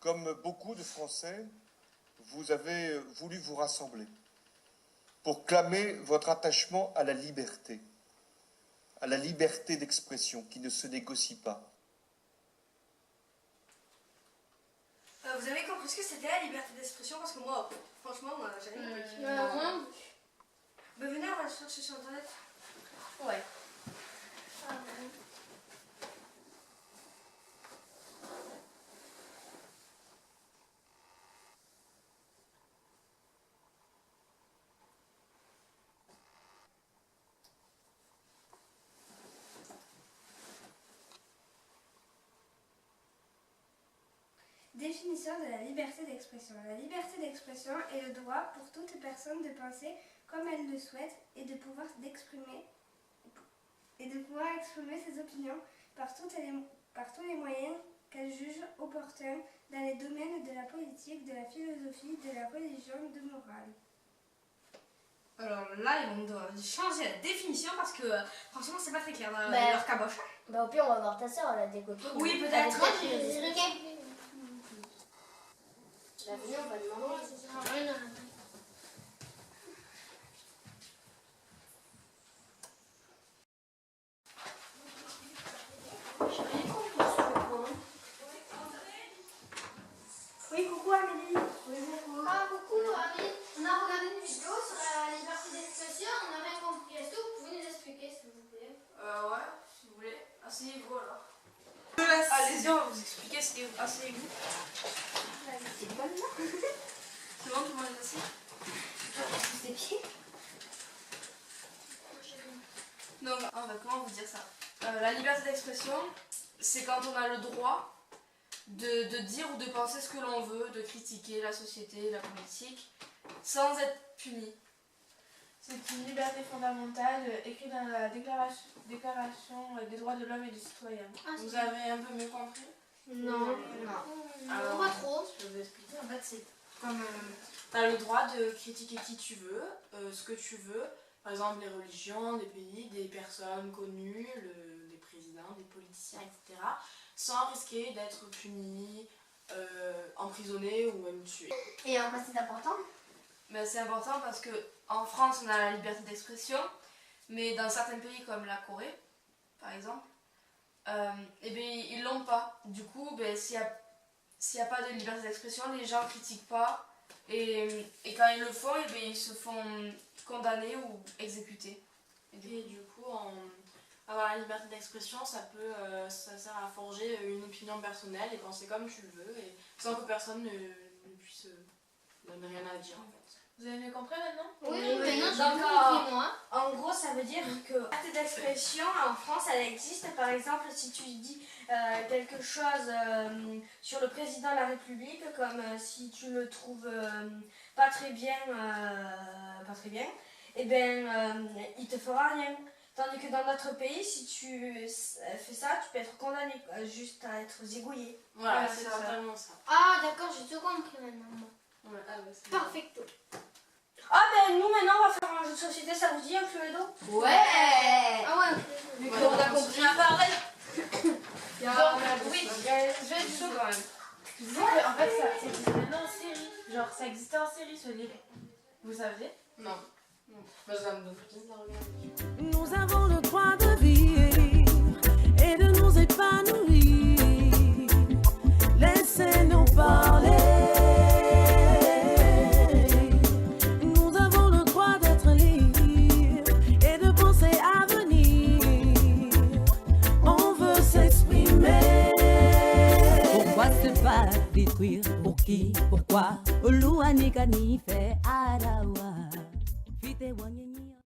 comme beaucoup de Français, vous avez voulu vous rassembler pour clamer votre attachement à la liberté d'expression qui ne se négocie pas. Vous avez compris ce que c'était la liberté d'expression? Parce que moi, franchement, j'ai rien compris. Moi, Venez, on va chercher sur internet. ouais. Définition de la liberté d'expression. La liberté d'expression est le droit pour toute personne de penser comme elle le souhaite et de pouvoir exprimer ses opinions par tous les moyens qu'elle juge opportuns dans les domaines de la politique, de la philosophie, de la religion, de morale. Alors là, ils vont changer la définition parce que franchement, c'est pas très clair dans Bah, leur caboche. Bah au pire, on va voir ta soeur, elle a des copines. Oui, peut-être. Elle a des Moi, copines. La venue, on va demander. Oui, coucou Amélie. Ah coucou Amélie, on a regardé une vidéo sur la liberté d'expression, on n'a rien compris. Est-ce que vous pouvez nous expliquer s'il vous plaît? Ouais, si vous voulez. Asseyez-vous alors. Allez-y, on va vous expliquer. Asseyez-vous. C'est pas là. C'est bon, tout le monde est assis? Des pieds. Donc, comment vous dire ça? La liberté d'expression, c'est quand on a le droit de dire ou de penser ce que l'on veut, de critiquer la société, la politique, sans être puni. C'est une liberté fondamentale écrite dans la déclaration des droits de l'homme et du citoyen. Vous avez un peu mieux compris? Non. Alors, Pas trop. je vais vous expliquer. En fait, c'est comme tu as le droit de critiquer qui tu veux, ce que tu veux. Par exemple, les religions, des pays, des personnes connues, des présidents, des politiciens, etc. Sans risquer d'être puni, emprisonné ou même tué. Et en quoi c'est important? Ben, c'est important parce que en France, on a la liberté d'expression, mais dans certains pays comme la Corée, par exemple, eh bien, ils l'ont pas. Du coup, ben, s'il n'y a pas de liberté d'expression, les gens ne critiquent pas. Et quand ils le font, eh bien, ils se font condamner ou exécuter. Et du coup, avoir la liberté d'expression, ça sert à forger une opinion personnelle et penser comme tu le veux, et sans que personne ne puisse donner rien à dire en fait. Vous avez mieux compris maintenant? Oui, maintenant j'ai Donc, compris moi. En gros, ça veut dire que la liberté d'expression en France, elle existe. Par exemple, si tu dis quelque chose sur le président de la République, comme si tu le trouves pas très bien, eh ben, il te fera rien. Tandis que dans notre pays, si tu fais ça, tu peux être condamné juste à être zigouillé. Voilà, Voilà, c'est c'est ça. totalement ça. Ah d'accord, j'ai tout compris maintenant moi. Ouais, c'est Perfecto. Ah ben nous maintenant on va faire un jeu de société, ça vous dit un Cluedo? Ouais. Ah ouais. Vu qu'on a compris un pareil. Oui, il y a un jeu de chaud quand même. tu disais qu'en fait ça existe maintenant en série. Genre ça existait en série ce livre. Vous savez? Non. Bah, ça me donne plaisir de regarder. Nous avons le droit de vivre et de nous épanouir. Laissez-nous parler. Nous avons le droit d'être libres et de penser à venir. On veut s'exprimer. Pourquoi se pas détruire? Pour qui? Pourquoi? Oluwanika ni fait arawa. Fite wanyeni.